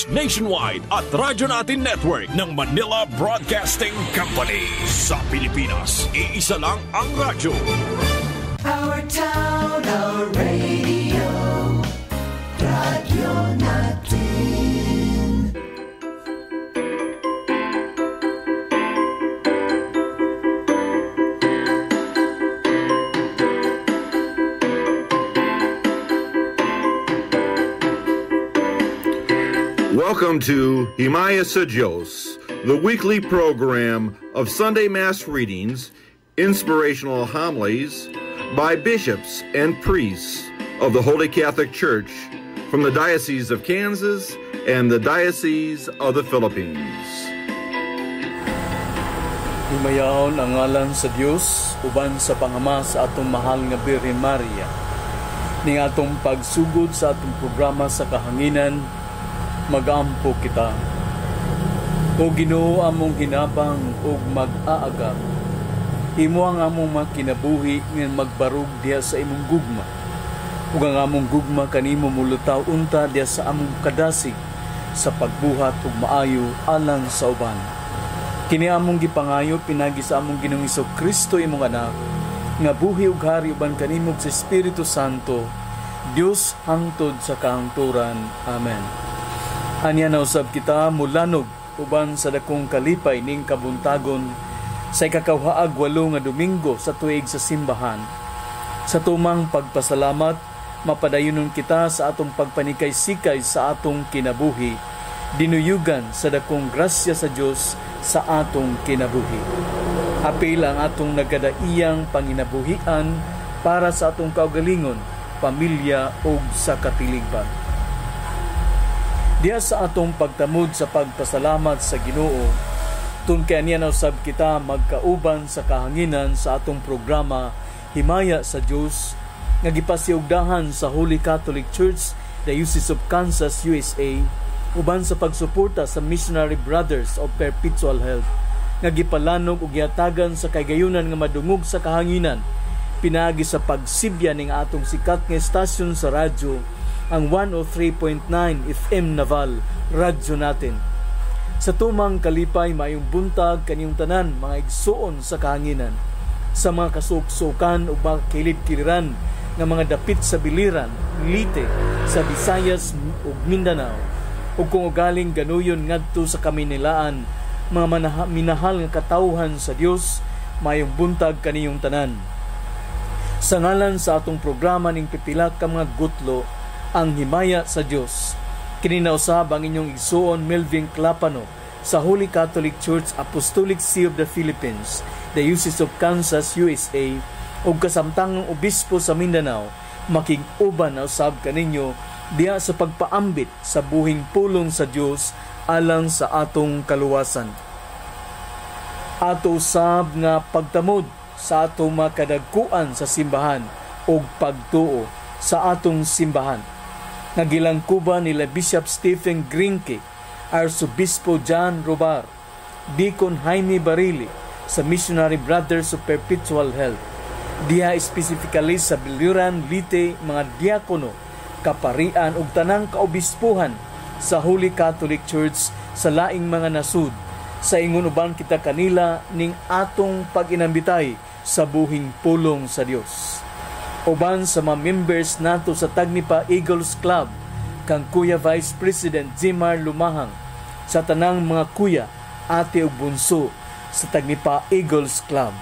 DWH Nationwide at Radyo Natin Network ng Manila Broadcasting Company. Sa Pilipinas, iisa lang ang radyo. Our town, our radio, Radyo Natin. Welcome to Himaya sa Diyos, the weekly program of Sunday Mass readings, inspirational homilies by bishops and priests of the Holy Catholic Church from the Diocese of Kansas and the Diocese of the Philippines. Himayaon ang ngalan sa Dios uban sa pangama sa atong mahal nga Birhen Maria. Ning atong pagsugod sa atong programa sa kahanginan, mag-ampo kita. O Ginoo, among hinabang og mag-aagam. Imo ang among makinabuhi nga magbarug diha sa imong gugma. Ug ang among gugma kanimo mulutaw unta diha sa among kadasig sa pagbuhat ug maayo alang sa uban. Kini among gipangayo pinagi sa among Ginoong Kristo imong anak, nga buhi ug hari uban kanimo sa Espiritu Santo, Dios hangtod sa kahangturan. Amen. Anya na usab kita mulanog uban sa dakong kalipay ning kabuntagon sa ikakawhaag 8 nga Domingo sa tuig sa simbahan. Sa tumang pagpasalamat, mapadayonon kita sa atong pagpanikay-sikay sa atong kinabuhi, dinuyugan sa dakong grasya sa Dios sa atong kinabuhi. Apil ang atong nagadaiyang panginabuhian para sa atong kaugalingon, pamilya ug sa katiligban. Diya sa atong pagtamod sa pagpasalamat sa Ginoo, tun kay niya na usab kita magkauban sa kahanginan sa atong programa Himaya sa Dios nga gipasiugdahan sa Holy Catholic Church, Diocese of Kansas, USA, uban sa pagsuporta sa Missionary Brothers of Perpetual Health nga gipalanog ug giatagan sa kagayunan nga madungog sa kahanginan pinaagi sa pagsibya ning atong sikat nga estasyon sa radyo, ang 103.9 FM Naval, Radyo Natin. Sa tumang kalipay, mayong buntag kanyang tanan, mga igsuon sa kahanginan, sa mga kasuksukan o mga kilid-kiliran ng mga dapit sa biliran, Leyte, sa Visayas ug Mindanao, o kung ugaling ganuyon ngadto sa Kaminilaan, mga minahal nga katawhan sa Dios, mayong buntag kaniyong tanan. Sa ngalan sa atong programa ning pipila ka mga gutlo, ang Himaya sa Dios, kininausab ang inyong igsuon Melvin Clapano sa Holy Catholic Church Apostolic See of the Philippines, Diocese of Kansas, USA, ug kasamtangang obispo sa Mindanao, makig-uban na usab kaninyo diya sa pagpaambit sa buhing pulong sa Dios alang sa atong kaluwasan. Ato usab nga pagtamod sa atong makadagkuan sa simbahan ug pagtuo sa atong simbahan. Nagilangkuban nila Bishop Stephen Grinke, Arsobispo John Robar, Deacon Jaime Barili sa Missionary Brothers of Perpetual Health. Diha specifically sa Biliran, Leyte, mga diakono, kaparian ug tanang kaobispuhan sa Holy Catholic Church sa laing mga nasud. Sa ingon uban kita kanila ning atong pag-inambitay sa buhing pulong sa Dios. Uban sa mga members nato sa Tagnipa Eagles Club, kang Kuya Vice President Jimar Lumahang, sa tanang mga kuya, ate ug bunso sa Tagnipa Eagles Club.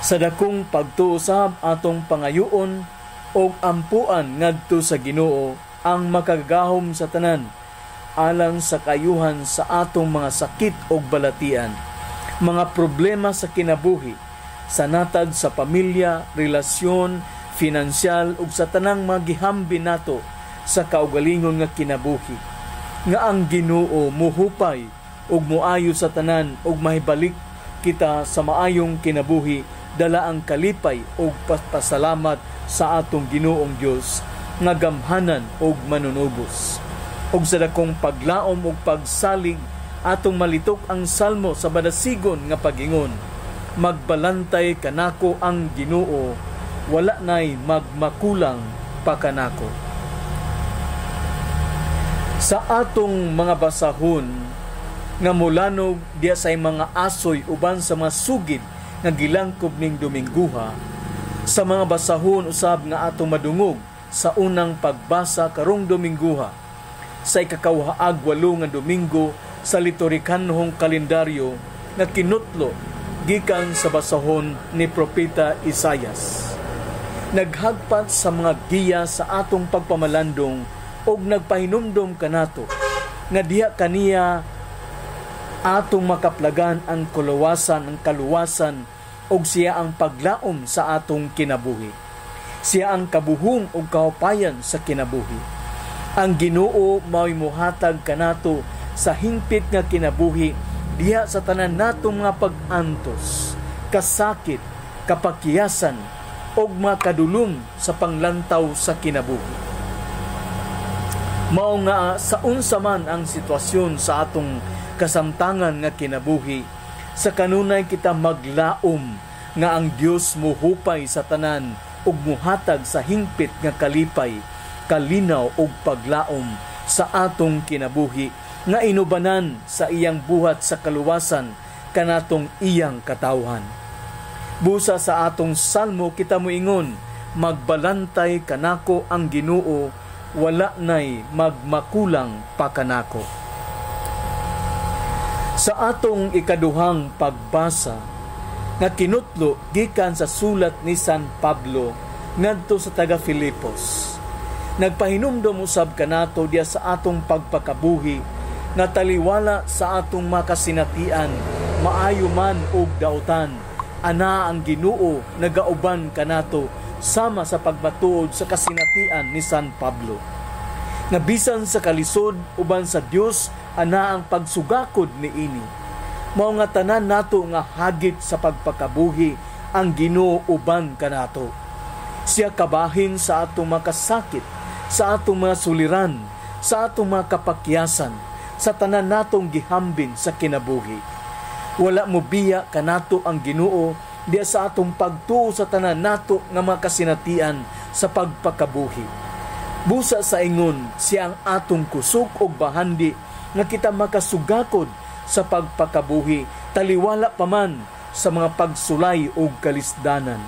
Sa dakong pagtuusab atong pangayoon og ampuan ngadto sa Ginoo ang makagahom sa tanan alang sa kayuhan sa atong mga sakit ug balatian, mga problema sa kinabuhi, sa natad sa pamilya, relasyon, finansyal ug sa tanang magihambi nato sa kaugalingon nga kinabuhi. Nga ang Ginoo muhupay ug muayo sa tanan ug mahibalik kita sa maayong kinabuhi, dala ang kalipay ug pasalamat sa atong Ginoong Dios nga gamhanan ug manunubos. Ug sa dakong paglaom ug pagsalig atong malitok ang salmo sa badasigon nga pagingon, magbalantay kanako ang Ginoo, wala nay magmakulang pa kanako. Sa atong mga basahon nga mulanog diya say mga asoy uban sa mga sugid nga gilangkob ning Dominguha, sa mga basahon usab nga atong madungog sa unang pagbasa karong Dominguha, sa ikakawhaag 8 nga Domingo sa liturhikanhong kalendaryo nga kinutlo gikan sa basahon ni Propeta Isaias. Naghagpat sa mga giya sa atong pagpamalandong og nagpahinumdom kanato nga diha kaniya atong makaplagan ang kaluwasan og siya ang paglaom sa atong kinabuhi. Siya ang kabuhong og kahupayan sa kinabuhi. Ang Ginoo mao'y mohatag kanato sa hingpit nga kinabuhi diha sa tanan natong mga pag-antos, kasakit, kapakiyasan og makadulom sa panglantaw sa kinabuhi. Mao nga sa unsa man ang sitwasyon sa atong kasamtangan nga kinabuhi, sa kanunay kita maglaom nga ang Dios mohupay sa tanan ug muhatag sa hingpit nga kalipay, kalinaw ug paglaom sa atong kinabuhi nga inubanan sa iyang buhat sa kaluwasan kanatong iyang katawhan. Busa sa atong salmo kita moingon, magbalantay kanako ang Ginoo, wala nay magmakulang pa kanako. Sa atong ikaduhang pagbasa nga kinutlo gikan sa sulat ni San Pablo ngadto sa taga Filipos, nagpahinumdom usab kanato diya sa atong pagpakabuhi nga taliwala sa atong makasinatian, maayo man og dautan, ana ang Ginoo nagauban kanato sama sa pagmatuod sa kasinatian ni San Pablo. Nga bisan sa kalisod uban sa Dios, ana ang pagsugakod ni ini. Mao nga tanan nato nga hagit sa pagpakabuhi ang Ginoo uban kanato. Siya kabahin sa atong makasakit, sa atong mga suliran, sa atong mga kapakyasan, sa tanan natong gihambin sa kinabuhi. Wala mo biya kanato ang Ginoo diya sa atong pagtuo sa tanan nato nga makasinatian sa pagpakabuhi. Busa sa ingon, siya ang atong kusog og bahandi nga kita makasugakod sa pagpakabuhi, taliwala pa man sa mga pagsulay og kalisdanan.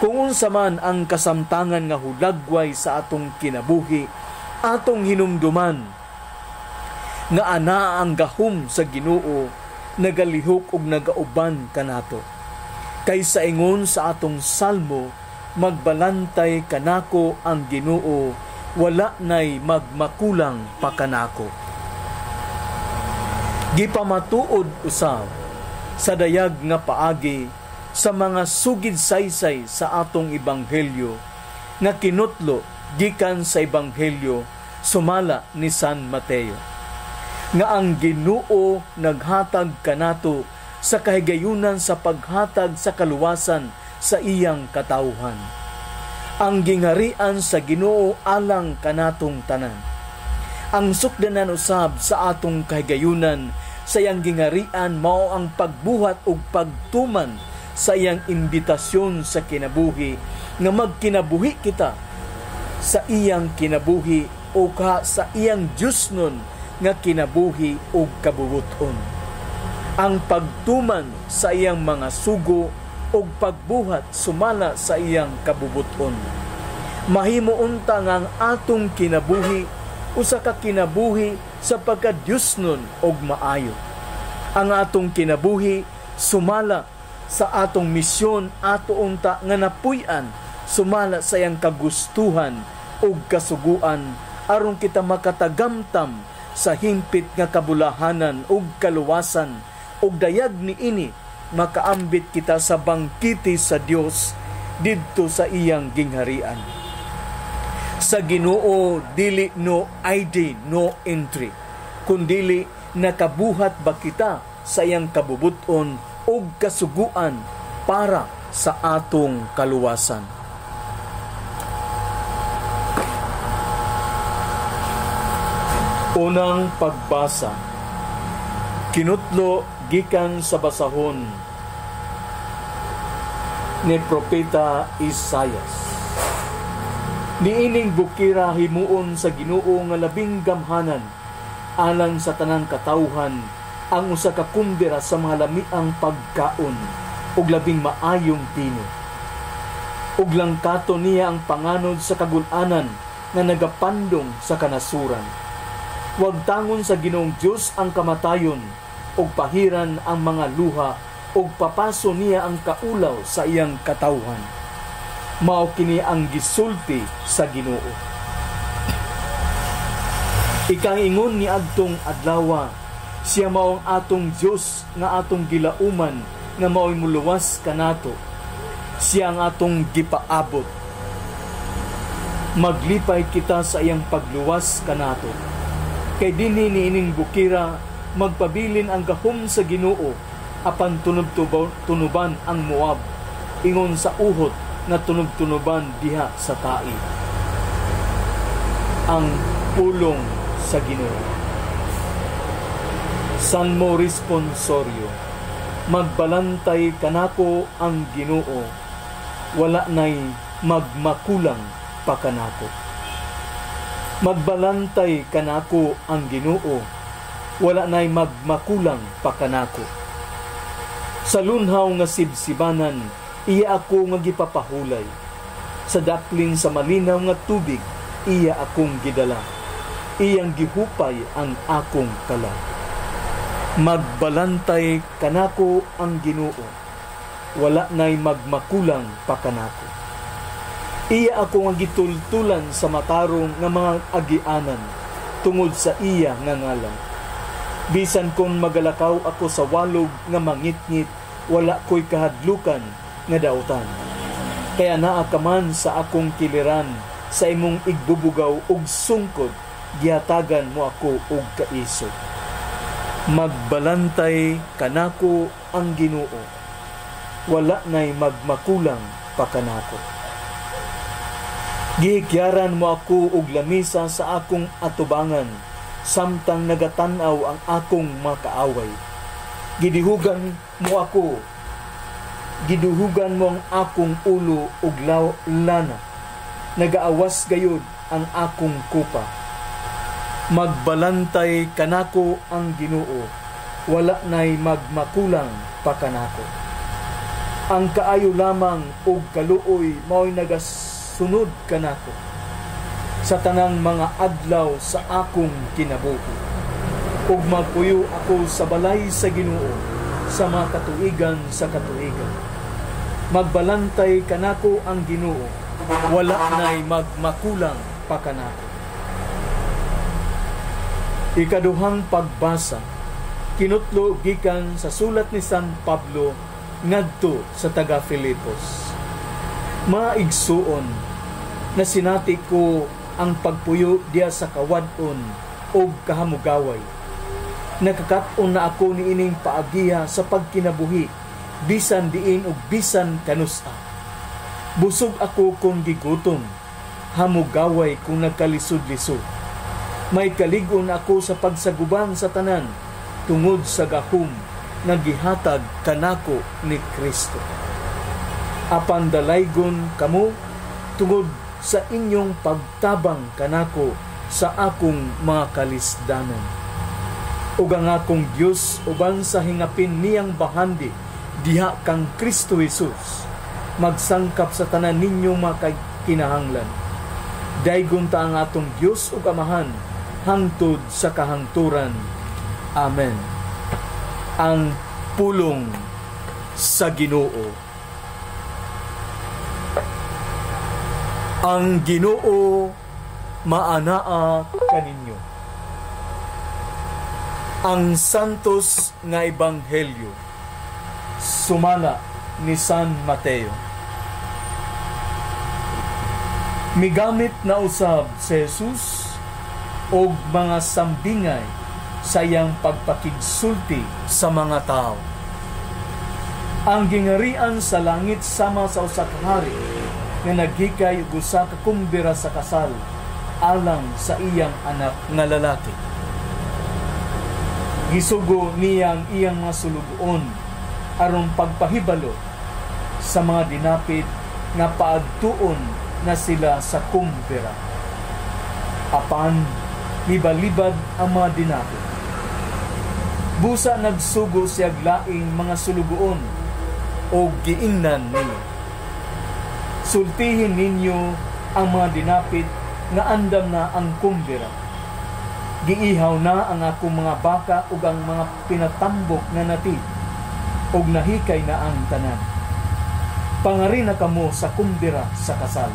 Kung unsa man ang kasamtangan nga hulagway sa atong kinabuhi, atong hinumduman nga ana ang gahom sa Ginoo nagalihok og nagauban kanato. Kaysa ingon sa atong salmo, magbalantay kanako ang Ginoo, wala nay magmakulang pa kanako. Gipamatuod usab sa dayag nga paagi sa mga sugid saysay sa atong ebanghelyo nga kinutlo gikan sa ebanghelyo sumala ni San Mateo, nga ang Ginoo naghatag kanato sa kahigayunan sa paghatag sa kaluwasan sa iyang katawhan. Ang gingharian sa Ginoo alang kanatong tanan. Ang sukdanan usab sa atong kahigayunan sa iyang gingharian mao ang pagbuhat ug pagtuman sa iyang imbitasyon sa kinabuhi nga magkinabuhi kita sa iyang kinabuhi o sa iyang Diosnon nga kinabuhi ug kabubuton. Ang pagtuman sa iyang mga sugo ug pagbuhat sumala sa iyang kabubuton. Mahimo unta nga ang atong kinabuhi usa ka kinabuhi sa pagka-Diosnon og maayo. Ang atong kinabuhi sumala sa atong misyon ato unta nga napuy-an sumala sa iyang kagustuhan ug kasuguan aron kita makatagamtam sa himpit nga kabulahanan ug kaluwasan ug dayag ni ini makaambit kita sa bangkiti sa Dios didto sa iyang gingharian. Sa Ginoo dili no ID, no entry, kundili nakabuhat ba kita sa iyang kabubuton ug kasuguan para sa atong kaluwasan. Unang pagbasa, kinutlo gikan sa basahon ni Propeta Isaias. Niining bukira himuon sa Ginoo nga labing gamhanan alang sa tanang katawhan ang usa ka kumbira sa mga lamiang pagkaon ug labing maayong pino. Ug langkato niya ang panganod sa kagul-anan nga nagapandong sa kanasuran. Huwag tangon sa Ginoong Diyos ang kamatayon ug pahiran ang mga luha ug papaso niya ang kaulaw sa iyang katawhan. Mao kini ang gisulti sa Ginoo. Ikaingon ni adtong adlaw, siya mao ang atong Dios nga atong gilauman nga mao'y muluwas kanato. Siya ang atong gipaabot. Maglipay kita sa iyang pagluwas kanato. Kay dinhi niining bukira magpabilin ang gahom sa Ginoo apan tunuban ang Moab ingon sa uhot na tunub-tunuban diha sa tai. Ang pulong sa Ginoo. Salmo responsorio. Magbalantay kanako ang Ginoo, wala nay magmakulang pa kanako. Magbalantay kanako ang Ginoo, wala nay magmakulang pa kanako. Sa lunhaw nga sibsibanan, iya ako nga gipapahulay. Sa daplin sa malinaw nga tubig, iya akong gidala. Iyang gihupay ang akong kala. Magbalantay kanako ang Ginoo, wala nay magmakulang pa kanako. Iya ako nga gitultulan sa matarong nga mga agianan tungod sa iya nga ngalan. Bisan kung magalakaw ako sa walog nga mangitngit, wala ko'y kahadlukan nga dautan. Kaya naa ka man sa akong kiliran, sa imong igbubugaw ug sungkod, gihatagan mo ako og kaisog. Magbalantay kanako ang Ginoo, wala nay magmakulang pa kanako. Gihikyaran mo ako og lamisa sa akong atubangan, samtang nagatanaw ang akong makaaway. Giduhugan mo ang akong ulo ug lana. Nagaawas gayud ang akong kupa. Magbalantay kanako ang Ginoo, wala nay magmakulang pa kanako. Ang kaayo lamang ug kaluoy mao'y nagasunod kanako sa tanang mga adlaw sa akong kinabuhi. Ug magpuyo ako sa balay sa Ginoo sa mga katuigan sa katuigan. Magbalantay kanako ang Ginoo, wala nay magmakulang pa kanako. Ikaduhang pagbasa, kinutlo gikan sa sulat ni San Pablo ngadto sa taga Filipos. Maigsuon na sinati ko ang pagpuyo diya sa kawadon o kahamugaway. Nakakaton na ako ni ining paagiha sa pagkinabuhi, bisan diin o bisan kanusa. Busog ako kung gigutom, hamugaway kung nagkalisod-lisod. May kaligon ako sa pagsaguban sa tanan, tungod sa gahom na gihatag kanako ni Kristo. Apan dalaygon kamo tungod sa inyong pagtabang kanako sa akong mga kalisdanan. Ug ang akong Dios uban sa hingapin niyang bahandi diha kang Kristo Jesus, magsangkap sa tanan ninyong mga kinahanglan. Daygon ta ang atong Dios ug Amahan hangtod sa kahangturan. Amen. Ang pulong sa Ginoo. Ang Ginoo maanaa kaninyo. Ang santos nga ebanghelyo sumala ni San Mateo. Migamit na usab si Jesus og mga sambingay sa iyang pagpakigsulti sa mga tao. Ang gingarian sa langit sama sa usa ka hari nga naghikay og usa ka kumbira sa kasal alang sa iyang anak nga lalaki. Gisugo niya ang iyang mga sulugoon aron pagpahibalo sa mga dinapit nga paagtuon na sila sa kumbira. Apan, libalibad ang mga dinapit. Busa nagsugo siyag laing mga sulugoon o giingnan niya. Sultihin ninyo ang mga dinapit nga andam na ang kumbira. Giihaw na ang akong mga baka ug ang mga pinatambok na natin ug nahikay na ang tanan. Pangari na kamo sa kumbira sa kasal.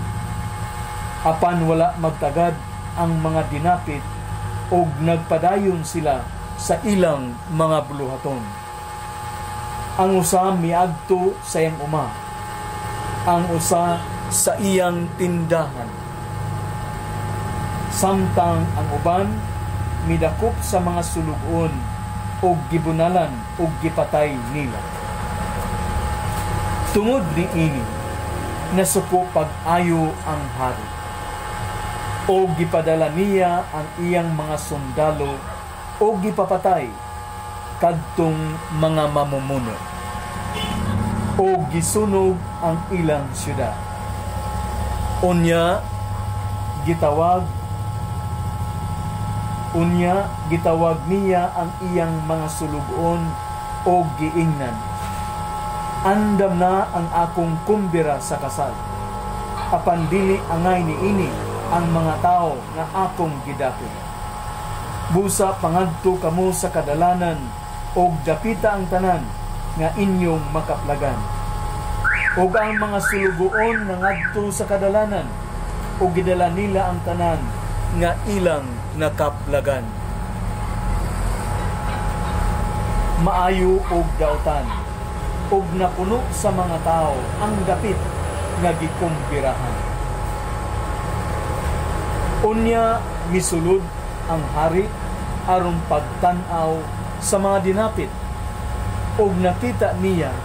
Apan wala magtagad ang mga dinapit ug nagpadayon sila sa ilang mga buluhaton. Ang usa miadto sa iyang uma, ang usa sa iyang tindahan. Samtang ang uban midakop sa mga sulugon o gibunalan o gipatay nila. Tungod ni ini, nasuko pag-ayo ang hari. O gipadala niya ang iyang mga sundalo o gipapatay kadtong mga mamumuno. O gisunog ang ilang syudad. Unya gitawag niya ang iyang mga sulugon o giingnan. Andam na ang akong kumbira sa kasal. Apan dili angay niini ang mga tao nga akong gidapit. Busa pangadto kamo sa kadalanan o dapita ang tanan nga inyong makaplagan. O ang mga sulugoon nga ngadto sa kadalanan o gidala nila ang tanan nga ilang nakaplagan. Maayo og dautan og napuno sa mga tao ang dapit nga gikumbirahan. Unya misulod ang hari aron pagtan-aw sa mga dinapit og nakita niya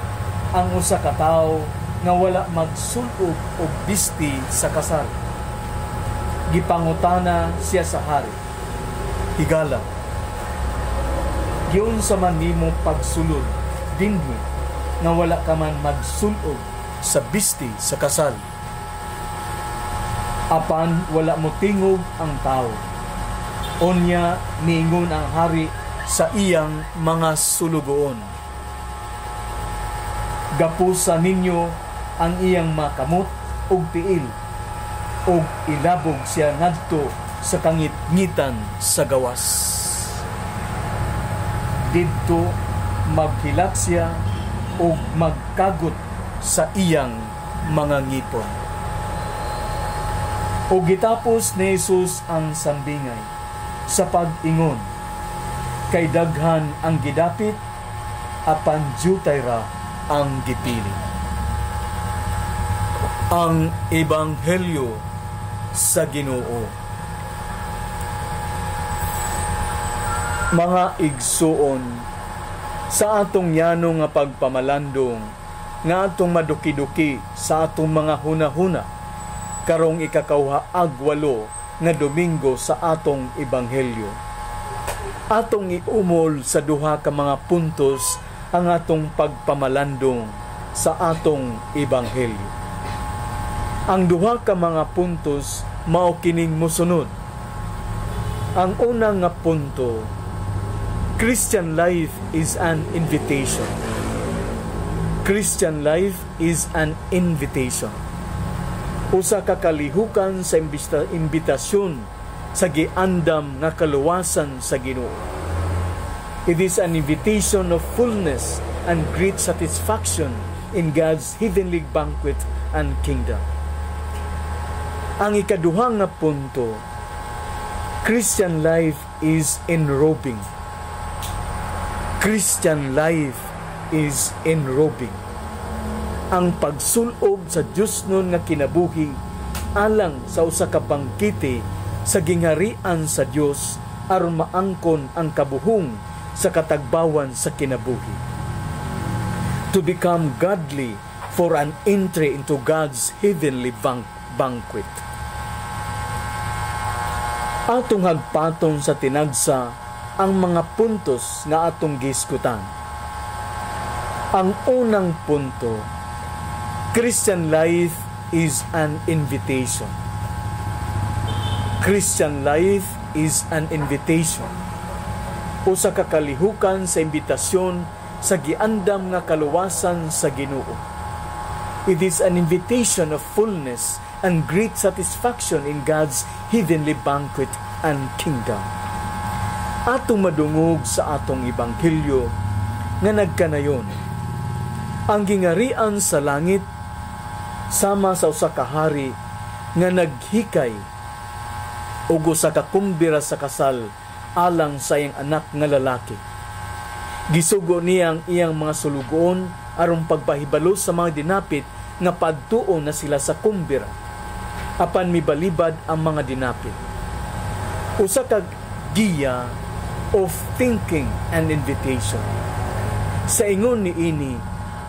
ang usa ka tawo nga wala magsulog og bisti sa kasal. Gipangutana siya sa hari, higala, yun sa man nimo pagsulod dinhi nga wala ka man magsulog sa bisti sa kasal. Apan wala mo tingog ang tao. Unya niingon ang hari sa iyang mga sulugoon, gapusa ninyo ang iyang makamot ug tiil ug ilabog siya ngadto sa kangit-ngitan sa gawas. Didto maghilak siya ug magkagot sa iyang mga ngipon. O gitapos ni Jesus ang sambingay sa pag-ingon, kay daghan ang gidapit, apan jutay ra ang gipili. Ang Ebanghelyo sa Ginoo. Mga igsuon, sa atong yano nga pagpamalandong, nga atong maduki-duki sa atong mga hunahuna, karong ikakauhaag 8 nga Domingo sa atong Ebanghelyo. Atong iumol sa duha ka mga puntos ang atong pagpamalandong sa atong Ebanghelyo. Ang duha ka mga puntos mao kining mosunod. Ang unang nga punto, Christian life is an invitation. Christian life is an invitation. Usa ka kalihukan sa imbitasyon sa giandam nga kaluwasan sa Ginoo. It is an invitation of fullness and great satisfaction in God's heavenly banquet and kingdom. Ang ikaduha nga punto, Christian life is enrobing. Christian life is enrobing. Ang pagsulog sa Dios nun nga kinabuhi alang sa usa ka bangkete sa gingharian sa Dios aron maangkon ang kabuhong sa katagbawan sa kinabuhi. To become godly for an entry into God's heavenly banquet. Atong hagpaton sa tinagsa ang mga puntos nga atong giskutan. Ang unang punto, Christian life is an invitation. Christian life is an invitation. Usa ka kalihukan sa imbitasyon sa giandam nga kaluwasan sa Ginoo. It is an invitation of fullness and great satisfaction in God's heavenly banquet and kingdom. Atong madungog sa atong ebanghelyo nga nagkanayon, ang gingarian sa langit sama sa usa ka hari nga naghikay ug usa ka kumbira sa kasal alang sa iyang anak nga lalaki. Gisugo niya ang iyang mga sulugoon aron pagpahibalo sa mga dinapit nga padtuon na sila sa kumbira. Apan mibalibad ang mga dinapit. Usa ka giya of thinking and invitation. Sa ingon niini,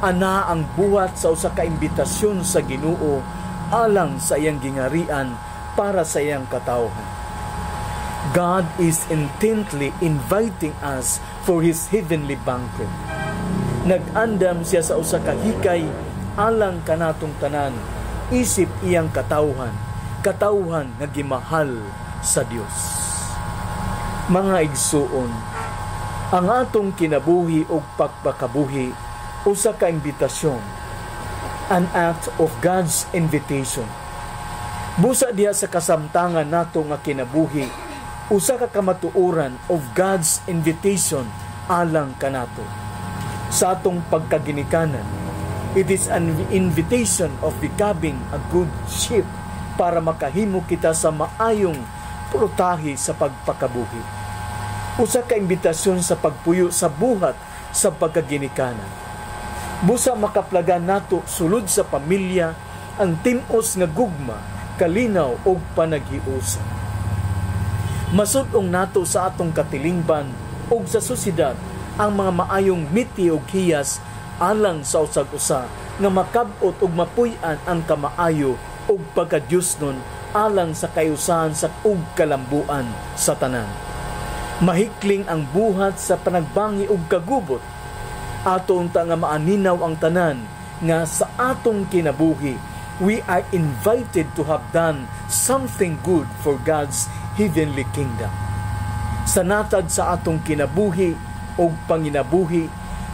ana ang buhat sa usa ka imbitasyon sa Ginoo alang sa iyang gingarian para sa iyang katawhan. God is intently inviting us for His heavenly banquet. Nag-andam siya sa usa ka hikay alang kanatong tanan, isip iyang katawhan nga gimahal sa Dios. Mga igsuon, ang atong kinabuhi o pagpakabuhi, usa ka imbitasyon, an act of God's invitation. Busa diha sa kasamtangan nato nga kinabuhi, usa ka kamatuoran of God's invitation alang kanato. Sa atong pagkaginikanan, it is an invitation of becoming a good sheep para makahimo kita sa maayong pulutahi sa pagpakabuhi. Usa ka imbitasyon sa pagpuyo sa buhat sa pagkaginikanan. Busa makaplagan nato sulod sa pamilya ang tim-os nga gugma, kalinaw o panaghiusa. Masud-ong nato sa atong katilingban o sa susidad ang mga maayong miti o hiyas alang sa usag-usa nga makab-ot ug mapuy-an ang kamaayo ug pagkadyusnon alang sa kayusahan sa ug kalambuan sa tanan. Mahikling ang buhat sa panagbangi ug kagubot. Ato unta nga maaninaw ang tanan nga sa atong kinabuhi, we are invited to have done something good for God's heavenly kingdom. Sa natad sa atong kinabuhi o panginabuhi,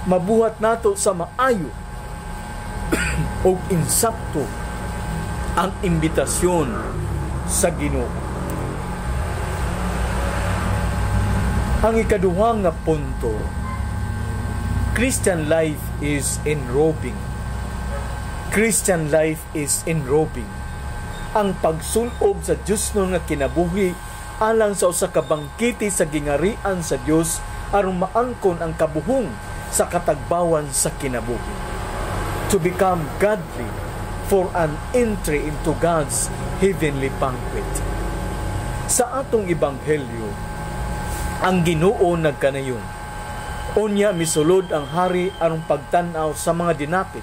mabuhat nato sa maayo o insakto ang imbitasyon sa Ginoo. Ang ikaduhang nga punto, Christian life is enrobing. Christian life is enrobing. Ang pagsulob sa Diyos nun nga kinabuhi alang sa usa ka bangkiti sa gingarian sa Dios aron maangkon ang kabuhong sa katagbawan sa kinabuhi. To become godly for an entry into God's heavenly banquet. Sa atong ebanghelyo, ang Ginoo nagkanayon. Unya misulod ang hari aron pagtan-aw sa mga dinapit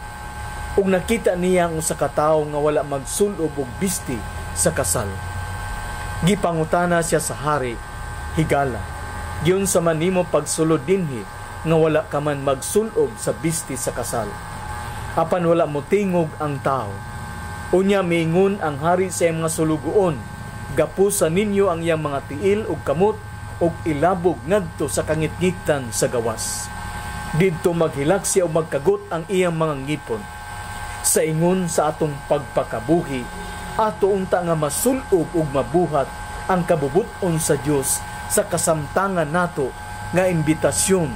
ug nakita niya ang usa ka tawo nga wala magsulob og bisti sa kasal. Gipangutana siya sa hari, higala, giyon sa manimo pagsulod dinhi nga wala ka man magsulob sa bisti sa kasal. Apan wala mo tingog ang tao. Unya miingon ang hari sa iyang mga sulugoon, gapusan ninyo ang iyang mga tiil ug kamot ug ilabog ngadto sa kangitngitan sa gawas. Didto maghilak siya o magkagot ang iyang mga ngipon. Sa ingon sa atong pagpakabuhi, ato unta nga masulob ug mabuhat ang kabubuton sa Dios sa kasamtangan nato nga imbitasyon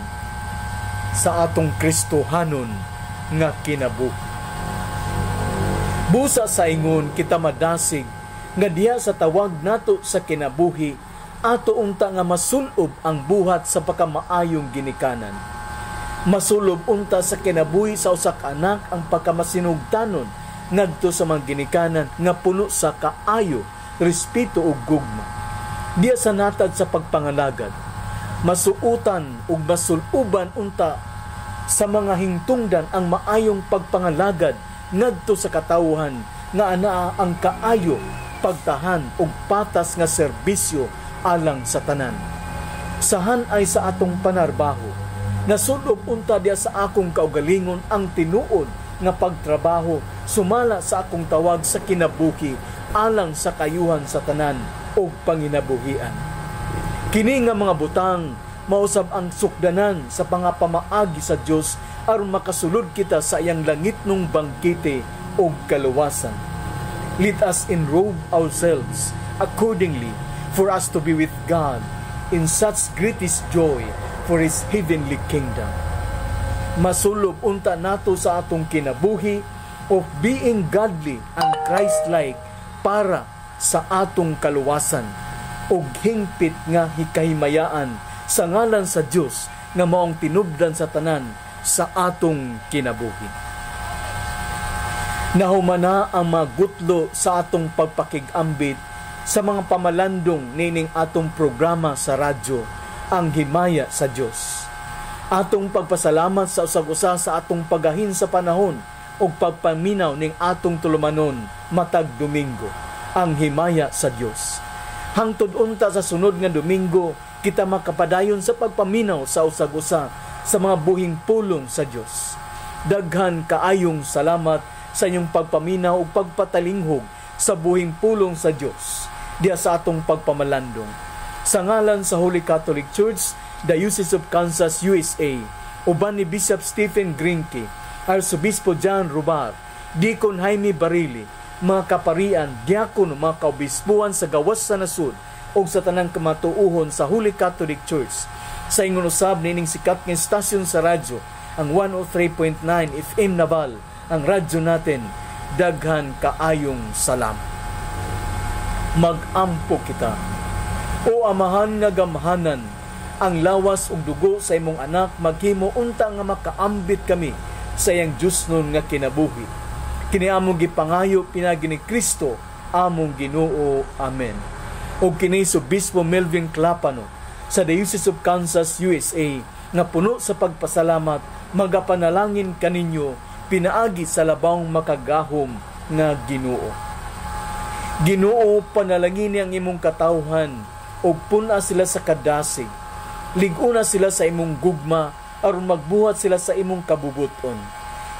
sa atong Kristohanon nga kinabuhi. Busa sa ingon kita madasig nga diha sa tawag nato sa kinabuhi, ato unta nga masulob ang buhat sa pagkamaayong ginikanan. Masulob unta sa kinabuhi sa usa ka anak ang pagkamasinugtanon ngadto sa mga ginikanan nga puno sa kaayo, respeto ug gugma. Diya sa natad sa pagpangalagad, masuutan ug masuluban unta sa mga hingtungdan ang maayong pagpangalagad ngadto sa katawhan nga anaa ang kaayo, pagtahan ug patas nga serbisyo alang sa tanan. Sahan ay sa atong panarbaho, nasulob unta diya sa akong kaugalingon ang tinuod nga pagtrabaho sumala sa akong tawag sa kinabuhi alang sa kayuhan sa tanan o panginabuhian. Kini nga mga butang mausab ang sukdanan sa pangapamaagi sa Dios aron makasulod kita sa iyang langit nung bangkite o kaluwasan. Let us enrobe ourselves accordingly for us to be with God in such greatest joy for His heavenly kingdom. Masulob unta nato sa atong kinabuhi of being godly and Christ-like para sa atong kaluwasan ug hingpit nga hikahimayaan sa ngalan sa Dios nga maong tinubdan sa tanan sa atong kinabuhi. Nahumana ang magutlo sa atong pagpakigambit sa mga pamalandong nining atong programa sa radyo, ang Himaya sa Dios. Atong pagpasalamat sa usag-usa sa atong pagahin sa panahon ug pagpaminaw ning atong tulumanon matag Domingo, ang Himaya sa Dios. Hangtod unta sa sunod nga Domingo, kita makapadayon sa pagpaminaw sa usag-usa sa mga buhing pulong sa Dios. Daghan kaayong salamat sa inyong pagpaminaw ug pagpatalinghog sa buhing pulong sa Dios diya sa atong pagpamalandong. Sa ngalan sa Holy Catholic Church, Diocese of Kansas, USA, uban ni Bishop Stephen Grinke, Arsobispo John Rubar, Deacon Jaime Barili, mga kaparian, diakon, mga kaobispuan sa gawas sa nasud o sa tanang kamatuuhon sa Holy Catholic Church. Sa ingon usab nining sikat nga estasyon sa radyo, ang 103.9 FM Naval, ang radyo natin, daghan kaayong salamat. Mag-ampo kita. O amahan nga gamhanan, ang lawas ug dugo sa imong anak maghimo unta nga makaambit kami sa iyang Dios nun nga kinabuhi. Kini among gipangayo pinagi ni Kristo, among Ginoo. Amen. O kini Bispo Melvin Clapano sa Diocese of Kansas, USA, nga puno sa pagpasalamat, magapanalangin kaninyo pinaagi sa labang makagahom nga Ginoo. Ginoo, panalangin ang imong katawhan ug puna sila sa kadasig. Lig-una sila sa imong gugma aron magbuhat sila sa imong kabubuton.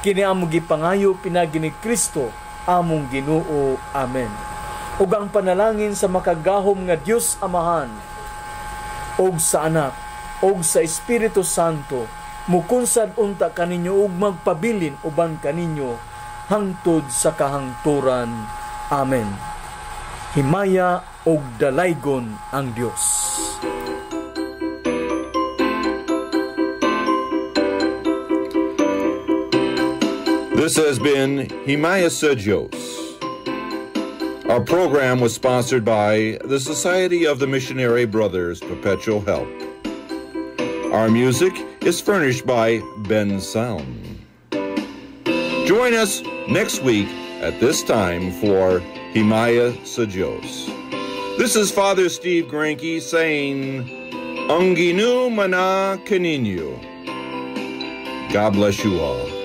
Kini among gipangayo pinagi ni Kristo, among Ginoo. Amen. Ug ang panalangin sa makagahom nga Dios Amahan ug sa Anak ug sa Espiritu Santo mukunsad unta kaninyo ug magpabilin uban kaninyo hangtod sa kahangturan. Amen. Himaya ug dalaygon ang Dios. This has been Himaya sa Diyos. Our program was sponsored by the Society of the Missionary Brothers Perpetual Help. Our music is furnished by Ben Sound. Join us next week at this time for Himaya sa Diyos. This is Father Steve Granke saying, Ang Ginoo mana kaninyo. God bless you all.